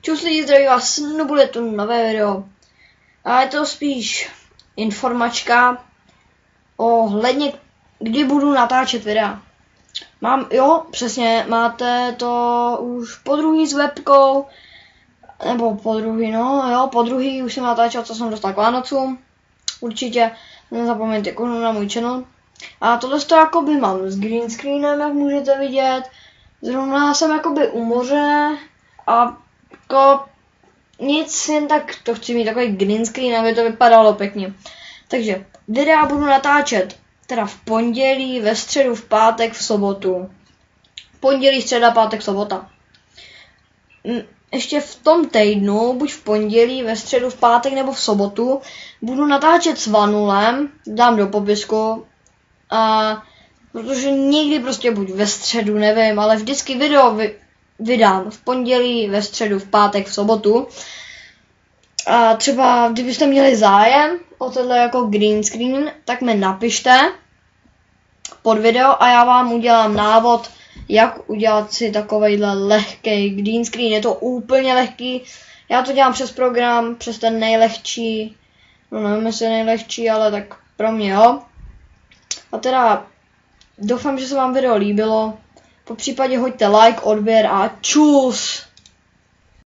Čus lidi, zdraví vás, no bude to nové video. A je to spíš informačka ohledně, kdy budu natáčet videa. Přesně, máte to už podruhý s webkou, nebo podruhý, podruhý už jsem natáčel, co jsem dostal k Vánocům. Určitě nezapomeňte kouknout na můj channel. A tohle to jakoby mám s green screenem, jak můžete vidět. Zrovna jsem jakoby u moře a jako nic, jen tak to chci mít takový green screen, aby to vypadalo pěkně. Takže videa budu natáčet teda v pondělí, ve středu, v pátek, v sobotu. Pondělí, středa, pátek, sobota. Ještě v tom týdnu, buď v pondělí, ve středu, v pátek nebo v sobotu, budu natáčet s Vanulem, dám do popisku, protože někdy prostě buď ve středu, nevím, ale vždycky video vydám v pondělí, ve středu, v pátek, v sobotu. A třeba, kdybyste měli zájem o tohle jako green screen, tak mi napište pod video a já vám udělám návod, jak udělat si takovejhle lehký green screen. Je to úplně lehký, já to dělám přes program, přes ten nejlehčí, no nevím jestli nejlehčí, ale tak pro mě jo. A teda doufám, že se vám video líbilo, po případě hoďte like, odběr a čus!